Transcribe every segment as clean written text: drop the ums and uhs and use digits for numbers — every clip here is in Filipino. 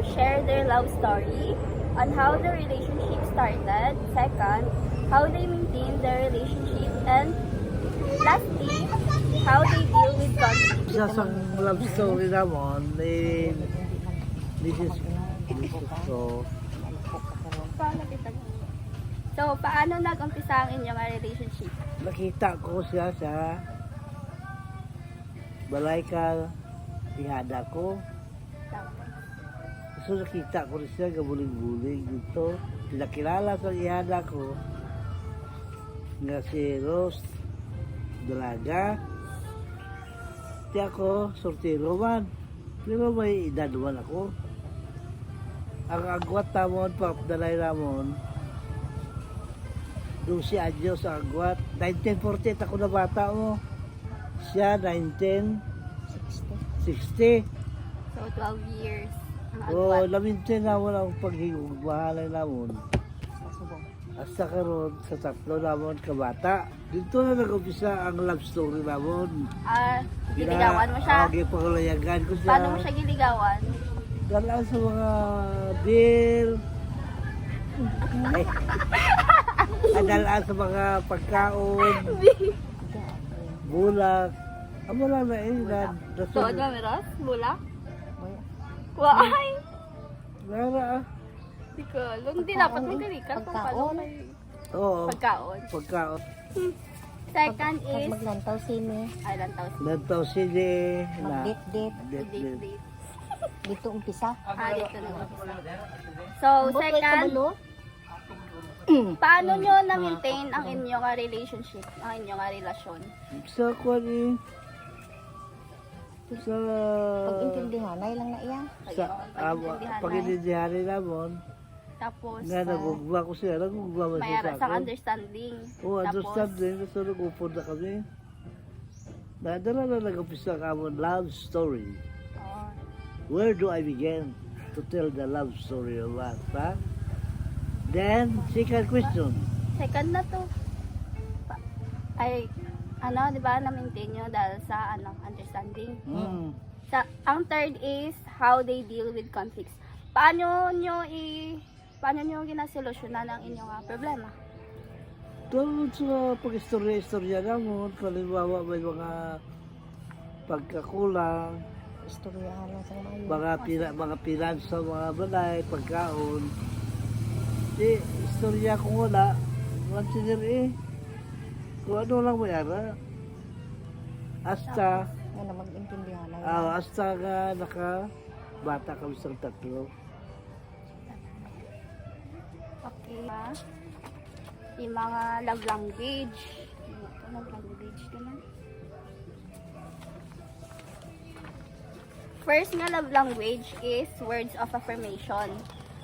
share their love story on how the relationship started, second, how they maintain their relationship, and lastly, how they deal with conflict. Isa sa love story naman, this is so, So, paano nag-umpisa ang inyong relationship? nakita ko siya sa Balayka, ihada ko. So nakita ko rin siya, gabuling-buling dito. Pinakilala sa ihada ko nga si Rose Dalaga. Di ako, sortiro man. Pero may edad man ako. Ang agwat tamon, papdalay namon, 12 anyos ang agwat. 1948 ako na bata mo. Siya 1960. So, 12 years. Ang Oo, agwat. lamintin naman ang paghigugbahalay namon. Hasta karon sa tatlo namon kabata. Dito na nag-umpisa ang love story namon. Giligawan mo siya? Okay, pangalayagan ko siya. Paano mo siya giligawan? Dalaan sa mga beer. Dalaan sa mga pagkaon. Bulak. Amo lang na Tuod mo, Meros? Bulak? Why? Nara. Di ko alam. Hindi dapat magkalikan kung paano may Oo. pagkaon. Pagkaon. Second is, Maglantaw sini, lantaw. Nantaw sili. mag-date-date, Date. dito umpisa. Dito na So, Bukay second, kabalo, paano nyo na-maintain ang inyong relationship, ang inyong relasyon? Sa kwan eh. Sa... pag-intindihan, ay lang na iyan. Sa Pag-intindihan pag-intindihan namon. Tapos, Nga nagugba ko siya. Nagugba mo may siya aras sa ang akin. understanding. Oo, Tapos, understanding. So nag-upod na kami. Nadala na nag-umpisa ka mo love story. oh, Where do I begin to tell the love story of us, ha? Then, second question. second na to. Ay, ano, di ba, na-maintain nyo dahil sa, understanding. Ang third is how they deal with conflicts. Paano nyo ginasolusyonan ang inyong problema? Tungkol sa pag-istorya-istorya naman, kalimbawa may mga pagkakulang, Istoryahan lang sa mga mga pinansa, mga balay, pagkaon. Di, istorya ko wala, consider eh. Kung ano lang may ara. Hasta, na mag-intindihan. hasta nga bata kami sa tatlo. Okay. Yung mga love language. Love language naman. First nga love language is words of affirmation.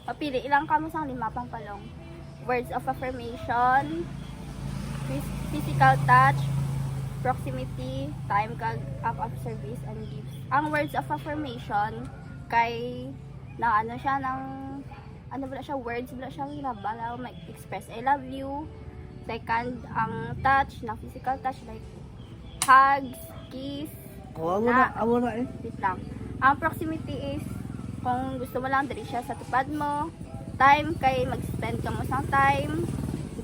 Mapili ilang kamo sang lima pang palong. Words of affirmation, physical touch, proximity, time kag act of service and gifts. Ang words of affirmation kay na ano siya ng ano ba siya words ba siya ginabala may express I love you. Second, ang touch na physical touch like hugs, kiss. Amo na eh. Wait lang. Ang proximity is kung gusto mo lang dali siya sa tupad mo. Time kay mag-spend ka mo sa time.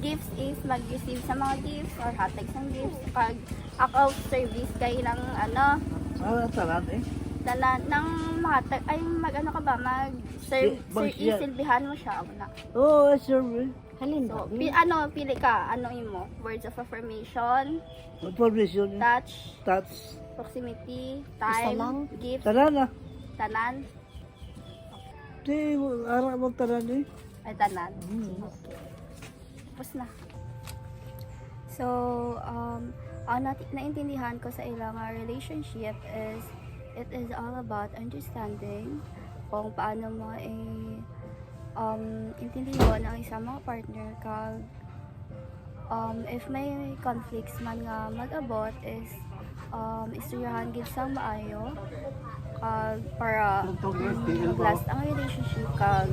Gifts is mag-receive sa mga gifts or hatag sa gifts. Pag act of service kay lang Talat eh. dala ng hatag ay mag-ano ka ba mag-serve isilbihan mo siya na. Oo, sure. Halin So, ba? pili ka ano mo words of affirmation, Information. touch, proximity, Isa time, lang? gifts, Tanan na. tanan, Di, ara mo tanan eh. ay tanan. Tapos na. So, ang naintindihan ko sa ilang relationship is it is all about understanding kung paano mo intindihan ang isang mga partner kag if may conflicts man nga mag-abot is istoryahan gid sang maayo kag para last ang relationship kag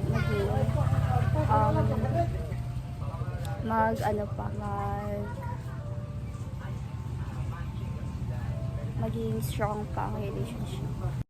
maging strong pa ang relationship.